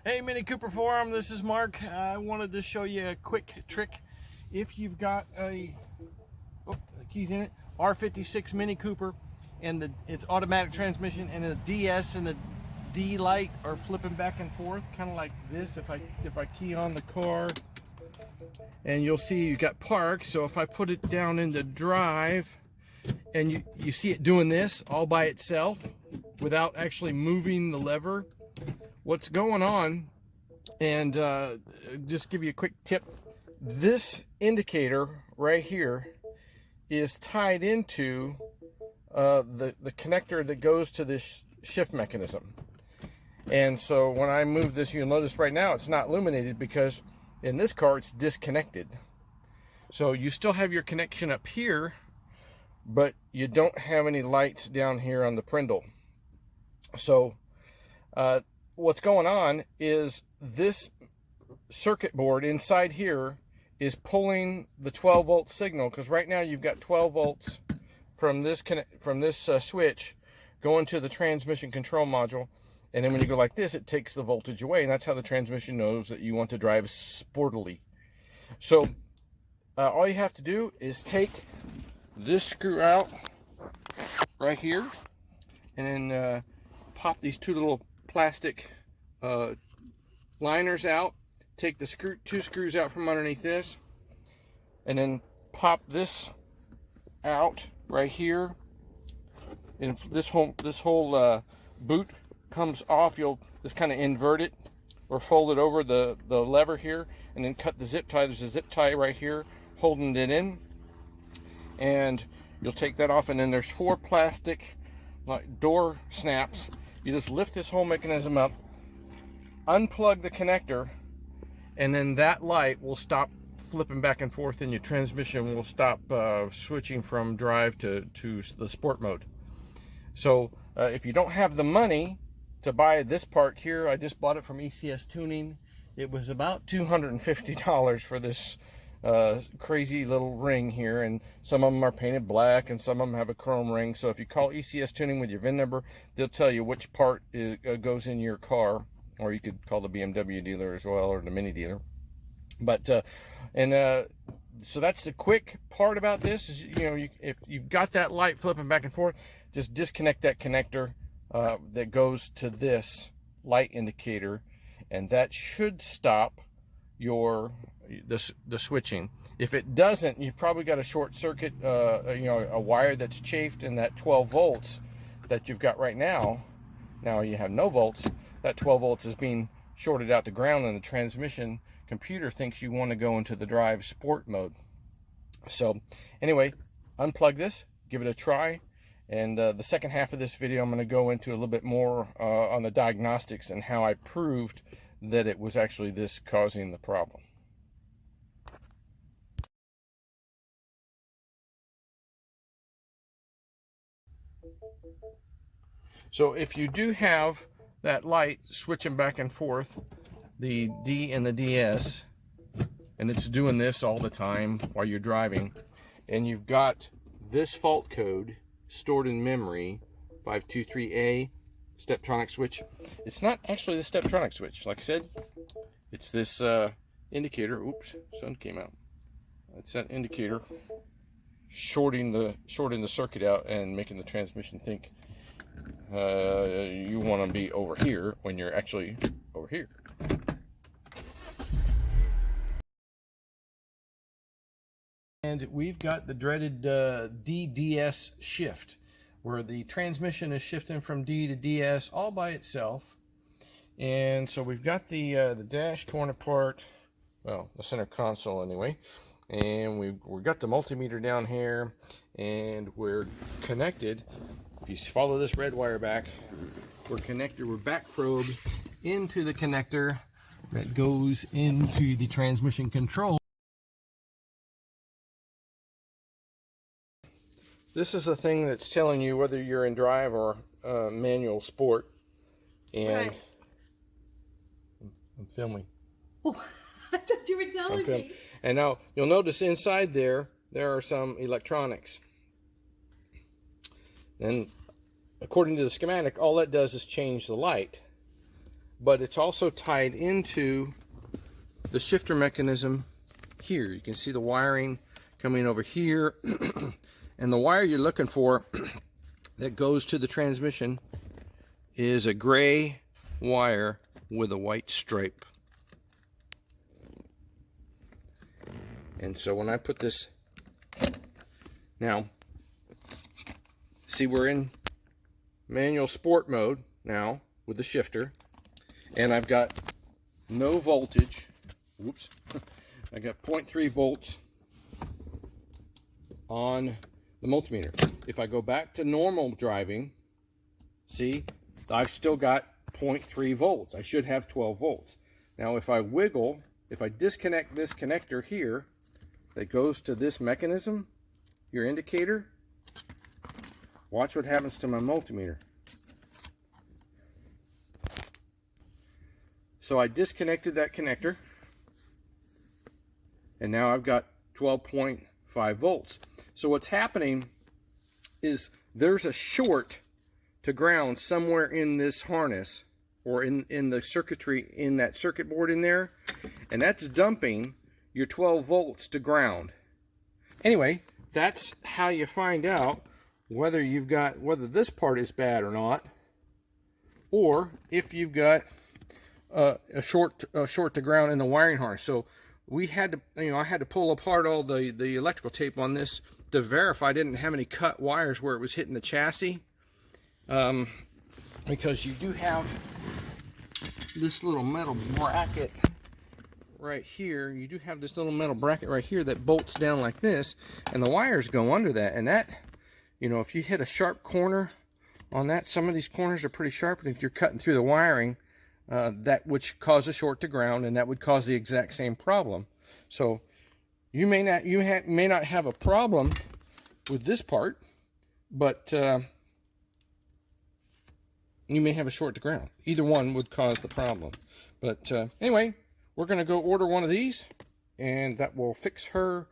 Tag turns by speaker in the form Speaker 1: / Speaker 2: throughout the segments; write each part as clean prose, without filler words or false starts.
Speaker 1: Hey Mini Cooper Forum, this is Mark. I wanted to show you a quick trick. If you've got the keys in it, R56 Mini Cooper, and it's automatic transmission, and the DS and the D light are flipping back and forth, kind of like this. If I key on the car, and you'll see you got park. So if I put it down into drive, and you see it doing this all by itself without actually moving the lever. What's going on, and just give you a quick tip, this indicator right here is tied into the connector that goes to this shift mechanism. And so when I move this, you'll notice right now it's not illuminated because in this car it's disconnected. So you still have your connection up here, but you don't have any lights down here on the prindle. So what's going on is this circuit board inside here is pulling the 12 volt signal, because right now you've got 12 volts from this switch going to the transmission control module, and then when you go like this, it takes the voltage away, and that's how the transmission knows that you want to drive sportily. So all you have to do is take this screw out right here, and then pop these two little plastic liners out, take the two screws out from underneath this, and then pop this out right here, and this whole boot comes off. You'll just kind of invert it or fold it over the lever here, and then cut the zip tie. There's a zip tie right here holding it in, and you'll take that off, and then there's 4 plastic like door snaps. You just lift this whole mechanism up, unplug the connector, and then that light will stop flipping back and forth, and your transmission will stop switching from drive to the sport mode. So if you don't have the money to buy this part here, I just bought it from ECS Tuning. It was about $250 for this crazy little ring here, and some of them are painted black and some of them have a chrome ring. So if you call ECS Tuning with your VIN number, they'll tell you which part goes in your car, or you could call the BMW dealer as well, or the Mini dealer. But so that's the quick part about this is, if you've got that light flipping back and forth, just disconnect that connector that goes to this light indicator, and that should stop the switching. If it doesn't, you've probably got a short circuit, a wire that's chafed, and that 12 volts that you've got right now you have no volts. That 12 volts is being shorted out to ground, and the transmission computer thinks you want to go into the drive sport mode. So anyway, unplug this, give it a try, and the second half of this video I'm going to go into a little bit more on the diagnostics and how I proved that it was actually this causing the problem. So if you do have that light switching back and forth, the D and the DS, and it's doing this all the time while you're driving, and you've got this fault code stored in memory, 523A Steptronic switch. It's not actually the Steptronic switch, like I said. It's this indicator. Oops, sun came out. It's that indicator shorting the circuit out and making the transmission think you want to be over here when you're actually over here. And we've got the dreaded DDS shift, where the transmission is shifting from D to DS all by itself. And so we've got the dash torn apart, well, the center console anyway, and we've got the multimeter down here, and we're connected. If you follow this red wire back, we're back probed into the connector that goes into the transmission control. This is the thing that's telling you whether you're in drive or manual sport. And right. I'm filming.
Speaker 2: Oh, I thought you were telling me.
Speaker 1: And now you'll notice inside there are some electronics. And according to the schematic, all that does is change the light. but it's also tied into the shifter mechanism here. You can see the wiring coming over here. And the wire you're looking for that goes to the transmission is a gray wire with a white stripe. And so when I put this, now, see, we're in manual sport mode now with the shifter, and I've got no voltage. Whoops. I got 0.3 volts on the multimeter. If I go back to normal driving, see, I've still got 0.3 volts. I should have 12 volts. Now if I wiggle, if I disconnect this connector here that goes to this mechanism, your indicator, watch what happens to my multimeter. So I disconnected that connector, and now I've got 12.5 volts. So what's happening is there's a short to ground somewhere in this harness, or in the circuitry in that circuit board in there, and that's dumping your 12 volts to ground. Anyway, that's how you find out whether this part is bad or not, or if you've got a short to ground in the wiring harness. So we had to, I had to pull apart all the electrical tape on this to verify I didn't have any cut wires where it was hitting the chassis, because you do have this little metal bracket right here. You do have this little metal bracket right here that bolts down like this, and the wires go under that. And that, if you hit a sharp corner on that, some of these corners are pretty sharp, and if you're cutting through the wiring, that would cause a short to ground, and that would cause the exact same problem. So you may not have a problem with this part, but you may have a short to ground. Either one would cause the problem. But anyway, we're going to go order one of these, and that will fix her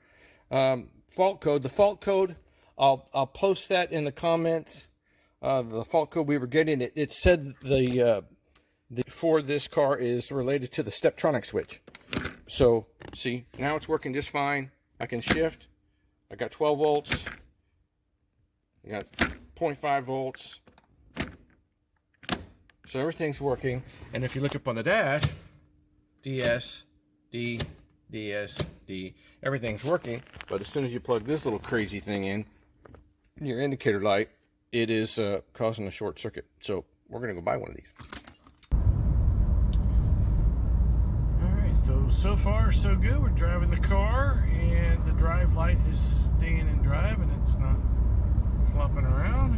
Speaker 1: fault code. The fault code, I'll post that in the comments. The fault code we were getting, it said for this car is related to the Steptronic switch. So see, now it's working just fine. I can shift. I got 12 volts. I got 0.5 volts. So everything's working. And if you look up on the dash, DS, D, DS, D, everything's working. But as soon as you plug this little crazy thing in, your indicator light, it is causing a short circuit. So we're going to go buy one of these. So far so good. We're driving the car, and the drive light is staying in drive, and it's not flopping around.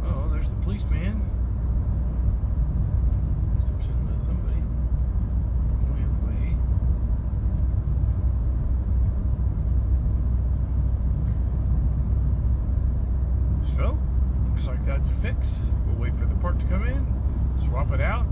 Speaker 1: Oh, there's the policeman. He's upset about somebody going the other way. So, looks like that's a fix. We'll wait for the part to come in, swap it out,